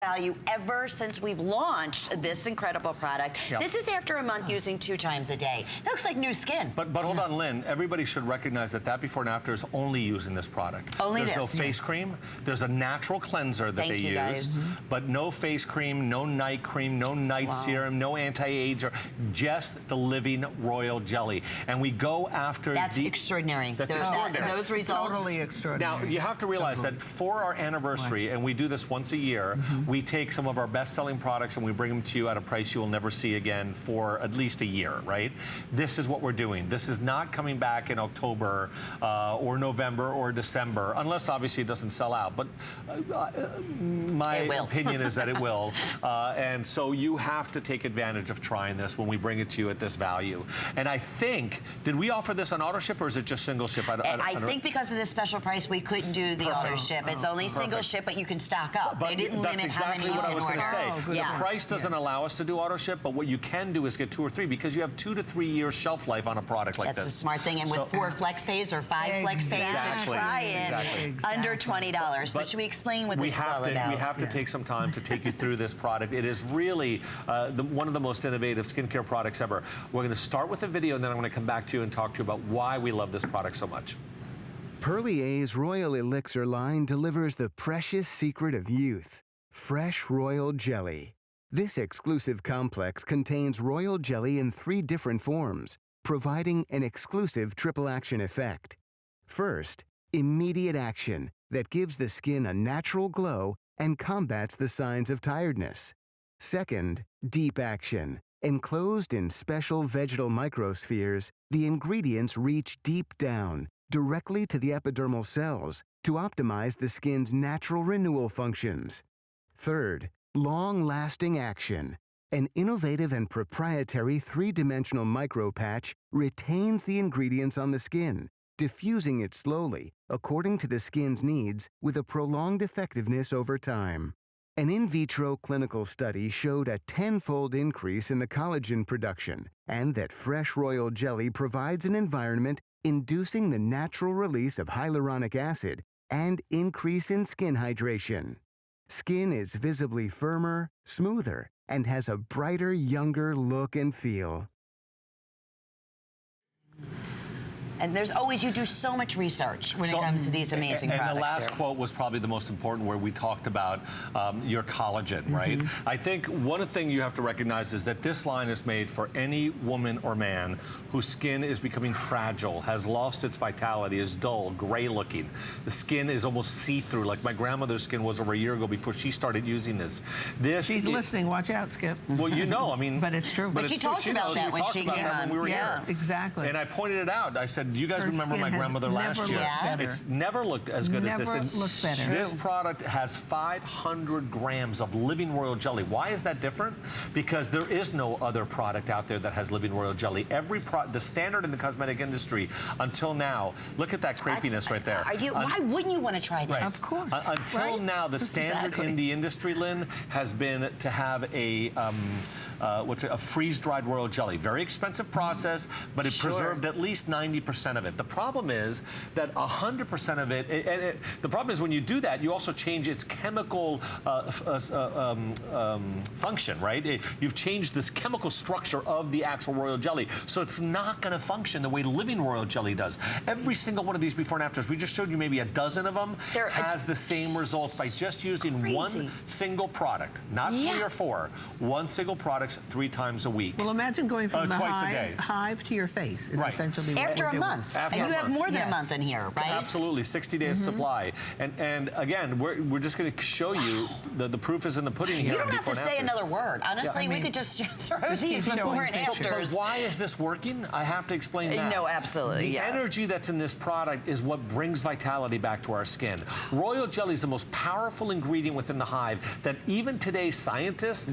value ever since we've launched this incredible product. Yep. This is after a month using 2 times a day. That looks like new skin. But hold on, Lynn. Everybody should recognize that before and after is only using this product. Only There's this. no face cream. There's a natural cleanser that they use, but no face cream, no night cream, no night serum, no anti-age, or just the Living Royal Jelly. And we go after That's extraordinary. That's extraordinary. Those results. Totally extraordinary. Now, you have to realize that for our anniversary, and we do this once a year, we take some of our best-selling products and we bring them to you at a price you will never see again for at least a year, right? This is what we're doing. This is not coming back in October or November or December, unless obviously it doesn't sell out. But my opinion is that it will. And so you have to take advantage of trying this when we bring it to you at this value. And I think, did we offer this on auto ship or is it just single ship? I think because of this special price, we couldn't do the auto ship. It's only single ship, but you can stock up. They didn't limit how many you can order. That's exactly what I was going to say. The price doesn't allow us to do auto ship, but what you can do is get 2 or 3 because you have 2 to 3 years shelf life on a product like this. That's a smart thing. And with 4 flex pays or 5 flex pays to try it, under $20. But should we explain what this is all about? We have to take some time to take you through this product. It is really one of the most innovative skincare products ever. We're going to start with a video, and then I'm going to come back to you and talk to you about why we love this product so much. Perlier's Royal Elixir line delivers the precious secret of youth, fresh royal jelly. This exclusive complex contains royal jelly in 3 different forms, providing an exclusive triple action effect. First, immediate action that gives the skin a natural glow and combats the signs of tiredness. Second, deep action. Enclosed in special vegetal microspheres, the ingredients reach deep down, directly to the epidermal cells to optimize the skin's natural renewal functions. Third, long-lasting action. An innovative and proprietary 3-dimensional micropatch retains the ingredients on the skin, diffusing it slowly according to the skin's needs with a prolonged effectiveness over time. An in vitro clinical study showed a 10-fold increase in the collagen production and that fresh royal jelly provides an environment inducing the natural release of hyaluronic acid and increase in skin hydration. Skin is visibly firmer, smoother, and has a brighter, younger look and feel. And there's always, you do so much research when it comes to these amazing products. And the last quote was probably the most important, where we talked about your collagen, right? I think one thing you have to recognize is that this line is made for any woman or man whose skin is becoming fragile, has lost its vitality, is dull, gray looking. The skin is almost see-through, like my grandmother's skin was over a year ago before she started using this. She's listening, watch out, Skip. Well, you know, I mean. But it's true. But she talked about that when she came on. When we were here. Exactly. And I pointed it out. I said, do you guys remember my grandmother last year? It's never looked as good as this. Never looked better. This product has 500 grams of Living Royal Jelly. Why is that different? Because there is no other product out there that has Living Royal Jelly. The standard in the cosmetic industry until now, look at that crepiness right there. Why wouldn't you want to try this? Of course. Until now, the standard in the industry, Lynn, has been to have a freeze-dried royal jelly. Very expensive process, but it preserved at least 90% of it. The problem is that 100% of it, the problem is when you do that, you also change its chemical function, right? You've changed this chemical structure of the actual royal jelly, so it's not going to function the way Living Royal Jelly does. Every single one of these before and afters, we just showed you maybe a dozen of them, has the same results by just using one single product, not 3 or 4, one single product 3 times a week. Well, imagine going from the twice a day. hive to your face is essentially what after we're a doing. month. And you have more than a month in here, right? Absolutely, 60 days supply. And again, we're just going to show you the proof is in the pudding here. You don't have to say another word. Honestly, we could just throw these before and afters. But why is this working? I have to explain that. No, absolutely. The energy that's in this product is what brings vitality back to our skin. Royal jelly is the most powerful ingredient within the hive that even today's scientists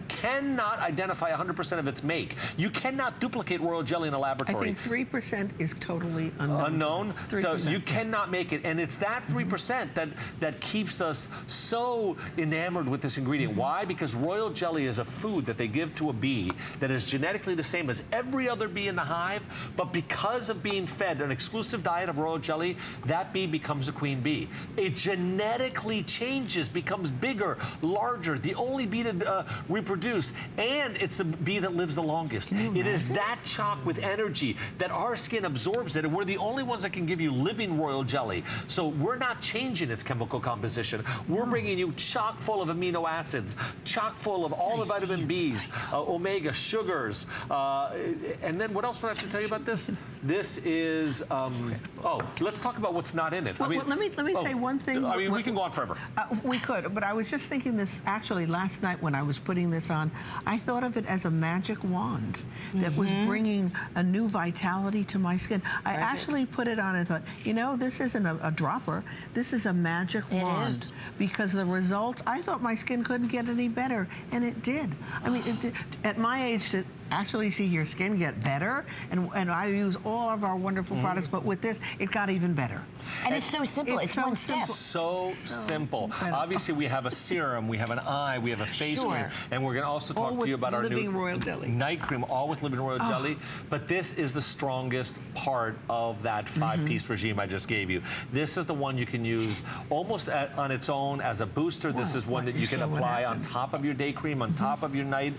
cannot identify 100% of its make. You cannot duplicate royal jelly in a laboratory. I think 3% is totally unknown. So you cannot make it, and it's that 3% that keeps us so enamored with this ingredient. Why? Because royal jelly is a food that they give to a bee that is genetically the same as every other bee in the hive, but because of being fed an exclusive diet of royal jelly, that bee becomes a queen bee. It genetically changes, becomes bigger, larger, the only bee to reproduce, and it's the bee that lives the longest. It is that chock with energy that our skin absorbs it, and we're the only ones that can give you living royal jelly. So we're not changing its chemical composition. We're bringing you chock full of amino acids, chock full of all the vitamin Bs, omega, sugars, and then what else would I have to tell you about this? This is, oh, let's talk about what's not in it. Well, let me say one thing. I mean, we can go on forever. We could, but I was just thinking this, actually, last night when I was putting this on, I thought of it as a magic wand that was bringing a new vitality to my skin. I actually put it on and thought, you know, this isn't a dropper. This is a magic wand. Because the results, I thought my skin couldn't get any better, and it did. I mean, it did. At my age, to actually see your skin get better, and I use all of our wonderful products, but with this, it got even better. And it's so simple. It's one step. So simple. Incredible. Obviously, we have a serum, we have an eye, we have a face cream, and we're going to also talk to you about our new royal jelly night cream, all with living royal jelly. But this is the strongest part of that 5-piece regime I just gave you. This is the one you can use almost on its own as a booster. This is one that you can apply on top of your day cream, on top of your night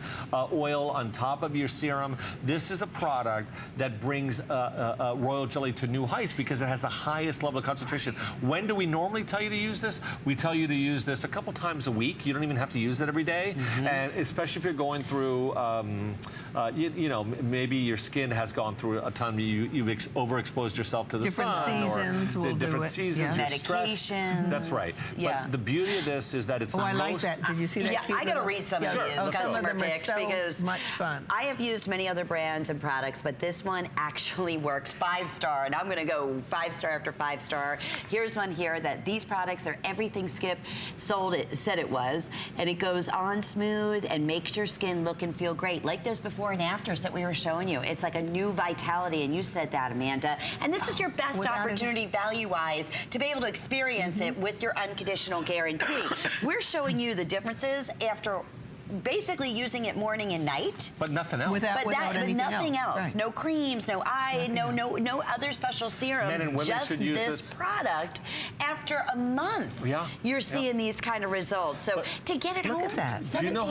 oil, on top of your serum. This is a product that brings royal jelly to new heights because it has the highest level of concentration. When do we normally tell you to use this? We tell you to use this a couple times a week. You don't even have to use it every day. And especially if you're going through, you know, maybe your skin has gone through a time you've overexposed yourself to the sun. Different seasons, different seasons, you're medications. That's right. But the beauty of this is that it's the I most... like that. Did you see that? Yeah, I got to read some of these customer picks because much fun. I have used many other brands and products, but this one actually works 5-star, and I'm going to go 5-star after 5-star. Here's one here that these products are everything Skip said it was, and it goes on smooth and makes your skin look and feel great, like those before and afters that we were showing you. It's like a new vitality, and you said that, Amanda. And this is your best opportunity, value-wise, to be able to experience it with your unconditional guarantee. We're showing you the differences after basically using it morning and night. But nothing else. Without nothing else. Right. No creams, no eye, no other special serums. Men and women just should use this product. After a month, you're seeing these kind of results. So to get it home, $17. You know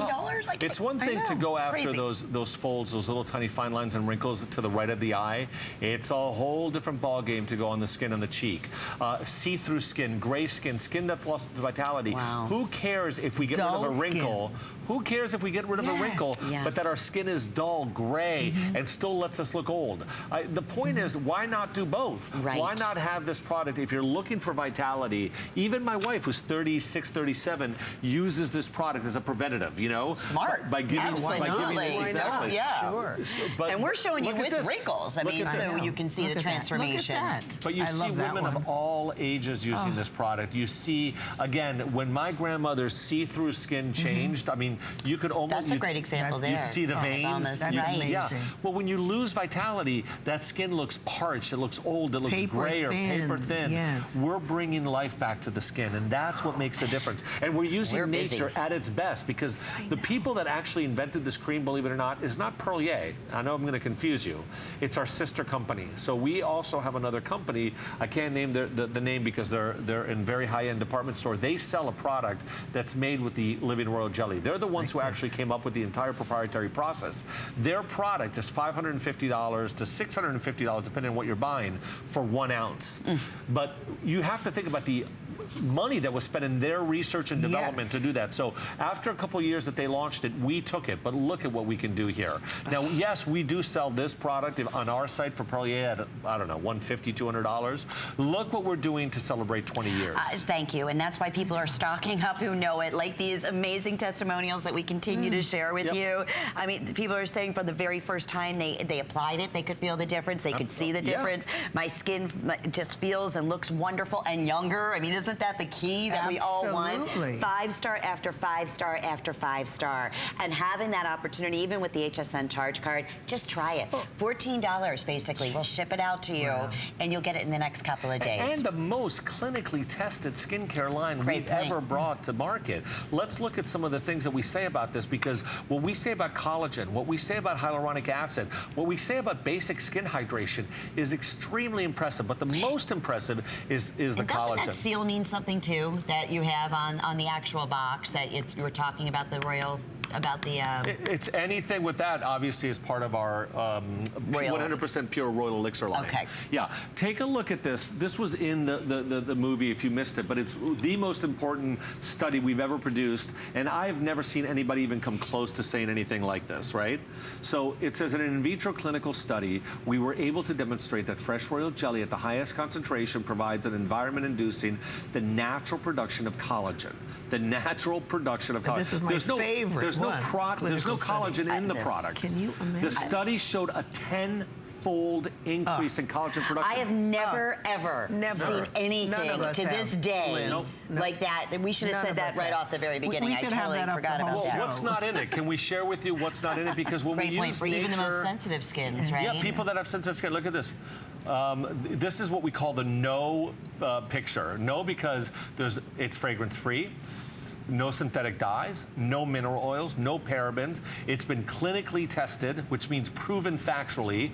like, it's one thing to go after crazy. those folds, those little tiny fine lines and wrinkles to the right of the eye. It's a whole different ball game to go on the skin on the cheek. See-through skin, gray skin, skin that's lost its vitality. Wow. Who cares if we get rid of a wrinkle? Who cares if we get rid of a wrinkle, but that our skin is dull, gray, and still lets us look old? The point is, why not do both? Right. Why not have this product? If you're looking for vitality, even my wife, who's 36, 37, uses this product as a preventative, you know? Smart. By giving exactly. Yeah. Sure. But and we're showing you with wrinkles. I mean, so you can see the transformation. Look at that. But you see women of all ages using this product. You see, again, when my grandmother's see-through skin changed, I mean, you could almost... That's a great example there. You'd see the veins. That's amazing. Yeah. Well, when you lose vitality, that skin looks parched, it looks old, it looks gray or paper thin. Yes. We're bringing life back to the skin, and that's what makes the difference. And we're using nature at its best, because the people that actually invented this cream, believe it or not, is not Perlier. I know I'm going to confuse you. It's our sister company. So we also have another company. I can't name the name because they're in very high-end department store. They sell a product that's made with the living royal jelly. They're the ones who actually came up with the entire proprietary process. Their product is $550 to $650, depending on what you're buying, for 1 ounce. But you have to think about the money that was spent in their research and development to do that. So after a couple of years that they launched it, we took it, but look at what we can do here. Now, yes, we do sell this product on our site for Perlier at, I don't know, $150, $200. Look what we're doing to celebrate 20 years. Thank you, and that's why people are stocking up who know it, like these amazing testimonials that we continue to share with you. I mean, people are saying for the very first time they applied it, they could feel the difference, they could see the difference. My skin just feels and looks wonderful and younger. I mean, isn't Isn't that the key that we all want? Absolutely. 5-star after 5-star after 5-star. And having that opportunity, even with the HSN charge card, just try it. $14 basically. We'll ship it out to you, and you'll get it in the next couple of days. And the most clinically tested skincare line we've ever brought to market. Let's look at some of the things that we say about this, because what we say about collagen, what we say about hyaluronic acid, what we say about basic skin hydration is extremely impressive. But the most impressive is the collagen. Doesn't that seal mean something too that you have on the actual box that you were talking about the royal? About the it's anything with that obviously is part of our 100% pure Royal Elixir line. Okay. Yeah, take a look at this. This was in the movie if you missed it, but it's the most important study we've ever produced, and I've never seen anybody even come close to saying anything like this, right? So it says in an in vitro clinical study, we were able to demonstrate that fresh royal jelly at the highest concentration provides an environment inducing the natural production of collagen. The natural production of collagen. This is my favorite. There's no collagen in the product. Can you imagine? The study showed a 10-fold increase in collagen production. I have never, ever seen anything to this day like that. We should have said that right off the very beginning. I totally forgot about that. What's not in it? Can we share with you what's not in it? Because when we use for even the most sensitive skins, right? Yeah, people that have sensitive skin. Look at this. This is what we call the no picture. No, because it's fragrance-free. No synthetic dyes, no mineral oils, no parabens. It's been clinically tested, which means proven factually.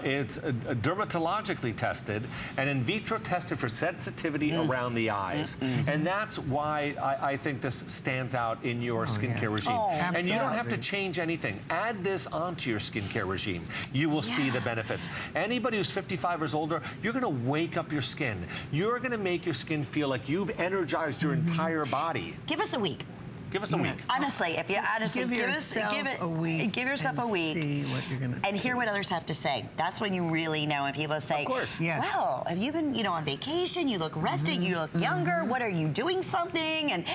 It's dermatologically tested and in vitro tested for sensitivity around the eyes. And that's why I think this stands out in your skincare regime. And you don't have to change anything. Add this onto your skincare regime. You will see the benefits. Anybody who's 55 years older, you're going to wake up your skin. You're going to make your skin feel like you've energized your entire body. Give us a week. Give us a week. Honestly, if you honestly give yourself a week, see what you're gonna and hear what others have to say. That's when you really know. When people say, of course, "Well, have you been, on vacation? You look rested. You look younger. What are you doing? Something?" And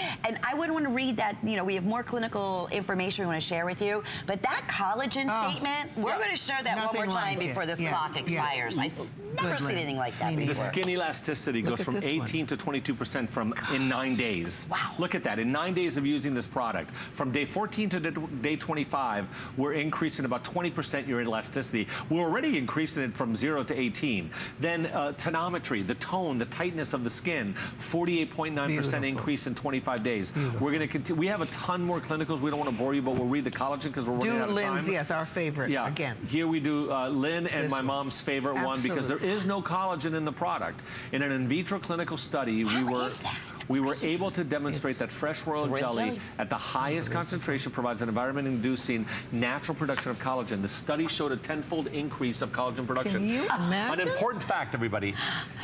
I wouldn't want to read that. We have more clinical information we want to share with you. But that collagen statement, we're going to share that one more time before this clock expires. I've never seen anything like that before. The skin elasticity goes from 18 to 22% in 9 days. Wow! Look at that. In 9 days of using this product, from day 14 to day 25, we're increasing about 20% your elasticity. We're already increasing it from 0 to 18. Then tonometry, the tone, the tightness of the skin, 48.9% increase in 25 days. Beautiful. We're going to continue. We have a ton more clinicals. We don't want to bore you, but we'll read the collagen because we're running out of time. Yes, our favorite. Yeah. Again. Here we do Lynn and my mom's favorite one, because there is no collagen in the product. In an in vitro clinical study, we were able to demonstrate that fresh royal jelly at the highest concentration provides an environment-inducing natural production of collagen. The study showed a 10-fold increase of collagen production. Can you imagine? An important fact, everybody.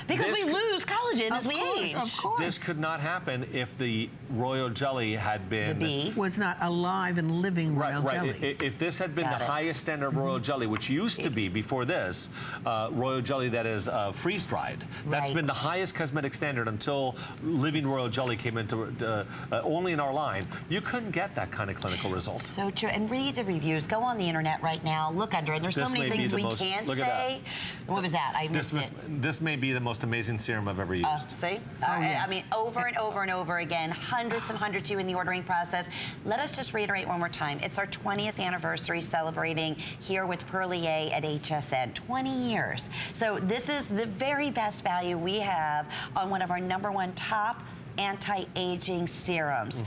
Because we lose collagen as we age. Of course. This could not happen if the royal jelly had been... The bee. Was not alive and living royal jelly. If this had been the highest standard of royal jelly, which used to be before this, royal jelly that is freeze-dried. That's been the highest cosmetic standard until living royal jelly came into only in our line. You couldn't get that kind of clinical result. So true. And read the reviews. Go on the internet right now. Look under it. There's so many things we can't say. What was that? I missed it. This may be the most amazing serum I've ever used. See? I mean, over and over and over again. Hundreds and hundreds of you in the ordering process. Let us just reiterate one more time. It's our 20th anniversary celebrating here with Perlier at HSN. 20 years. So this is the very best value we have on one of our #1 top anti-aging serums.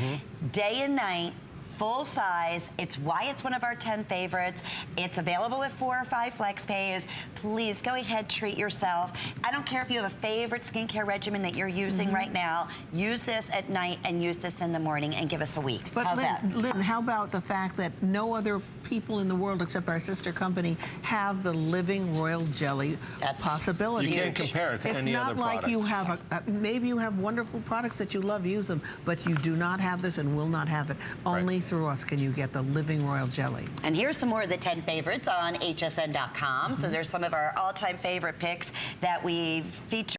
Day and night, full size. It's why it's one of our 10 favorites. It's available with 4 or 5 flex pays. Please go ahead, treat yourself. I don't care if you have a favorite skincare regimen that you're using right now. Use this at night and use this in the morning and give us a week. But how's that? Lynn, how about the fact that no other people in the world except our sister company have the living royal jelly possibility? You can't compare it to any other product. It's not like you have maybe you have wonderful products that you love, use them, but you do not have this and will not have it. Only through us can you get the living royal jelly. And here's some more of the 10 favorites on hsn.com. So there's some of our all-time favorite picks that we feature.